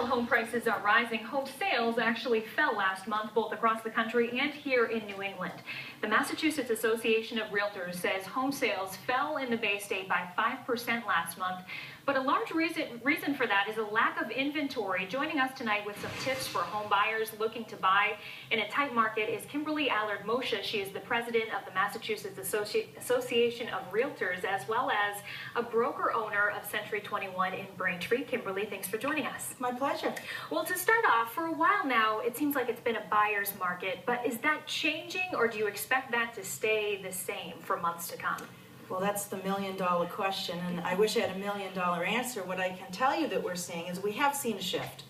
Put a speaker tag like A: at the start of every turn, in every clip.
A: while home prices are rising, home sales actually fell last month, both across the country and here in New England. The Massachusetts Association of Realtors says home sales fell in the Bay State by 5% last month. But a large reason for that is a lack of inventory. Joining us tonight with some tips for home buyers looking to buy in a tight market is Kimberly Allard. She is the president of the Massachusetts Association of Realtors, as well as a broker owner of Century 21 in Braintree. Kimberly, thanks for joining us.
B: My pleasure.
A: Well, to start off, for a while now, it seems like it's been a buyer's market, but is that changing, or do you expect that to stay the same for months to come?
B: Well, that's the million-dollar question, and I wish I had a million-dollar answer. What I can tell you that we're seeing is we have seen a shift.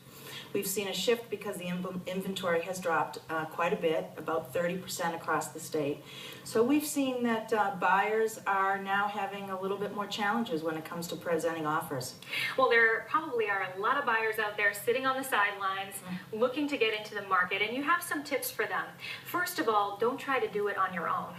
B: We've seen a shift because the inventory has dropped quite a bit, about 30% across the state. So we've seen that buyers are now having a little bit more challenges when it comes to presenting offers.
A: Well, there probably are a lot of buyers out there sitting on the sidelines, looking to get into the market, and you have some tips for them. First of all, don't try to do it on your own.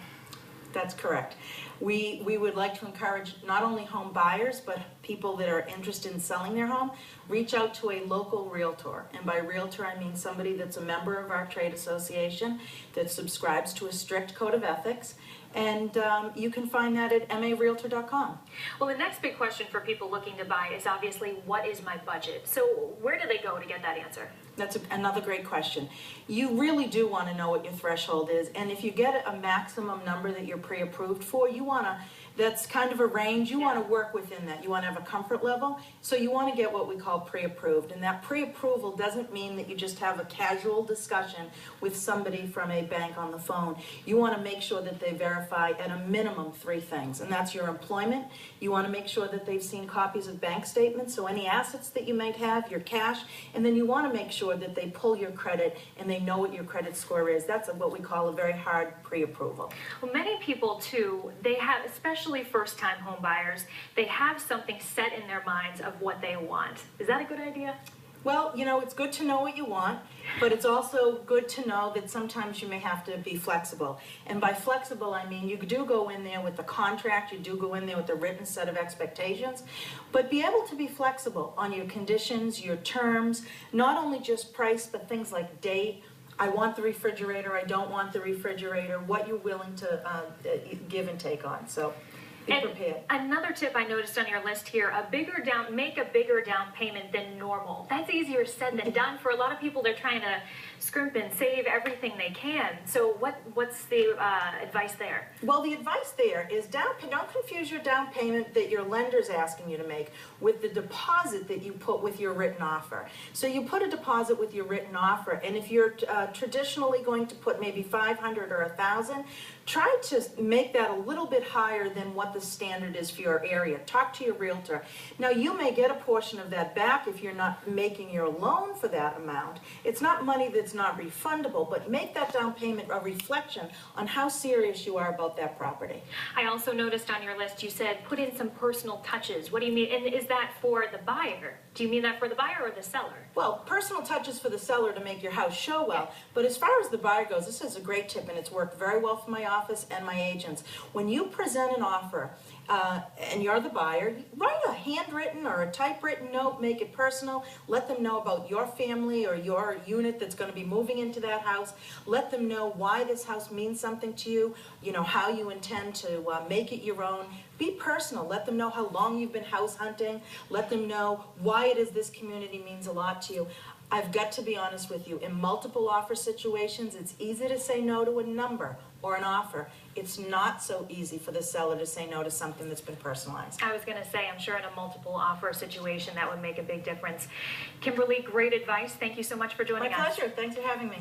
B: That's correct. We would like to encourage not only home buyers, but people that are interested in selling their home, reach out to a local realtor. And by realtor, I mean somebody that's a member of our trade association, that subscribes to a strict code of ethics. And you can find that at marealtor.com.
A: Well, the next big question for people looking to buy is obviously, what is my budget? So where do they go to get that answer?
B: That's another great question. You really do want to know what your threshold is, and if you get a maximum number that you're pre-approved for, you want to, that's kind of a range, you want to work within that. You want to have a comfort level, so you want to get what we call pre-approved, and that pre-approval doesn't mean that you just have a casual discussion with somebody from a bank on the phone. You want to make sure that they verify at a minimum 3 things, and that's your employment. You want to make sure that they've seen copies of bank statements, so any assets that you might have, your cash, and then you want to make sure that they pull your credit and they know what your credit score is. That's what we call a very hard pre-approval.
A: Well, many people too, they have, especially first-time home buyers, they have something set in their minds of what they want. Is that a good idea?
B: Well, you know, it's good to know what you want, but it's also good to know that sometimes you may have to be flexible. And by flexible, I mean you do go in there with the contract, you do go in there with a written set of expectations, but be able to be flexible on your conditions, your terms, not only just price, but things like date. I want the refrigerator, I don't want the refrigerator, what you're willing to give and take on. So be prepared.
A: Another tip I noticed on your list here, make a bigger down payment than normal. That's easier said than done. For a lot of people, they're trying to scrimp and save everything they can. So what's the advice there?
B: Well, the advice there is don't confuse your down payment that your lender's asking you to make with the deposit that you put with your written offer. So you put a deposit with your written offer, and if you're traditionally going to put maybe $500 or $1,000, try to make that a little bit higher than what the standard is for your area. Talk to your realtor. Now, you may get a portion of that back if you're not making your loan for that amount. It's not money that's not refundable, but make that down payment a reflection on how serious you are about that property.
A: I also noticed on your list you said put in some personal touches. What do you mean? And is that for the buyer? Do you mean that for the buyer or the seller?
B: Well, personal touches for the seller to make your house show well, but as far as the buyer goes, this is a great tip, and it's worked very well for my office and my agents. When you present an offer and you're the buyer, write a handwritten or a typewritten note, make it personal, let them know about your family or your unit that's going to be moving into that house, let them know why this house means something to you, you know, how you intend to make it your own. Be personal, let them know how long you've been house hunting, let them know why it is this community means a lot to you. I've got to be honest with you, in multiple offer situations, it's easy to say no to a number or an offer. It's not so easy for the seller to say no to something that's been personalized.
A: I was going to say, I'm sure in a multiple offer situation that would make a big difference. Kimberly, great advice. Thank you so much for joining us.
B: My pleasure. Thanks for having me.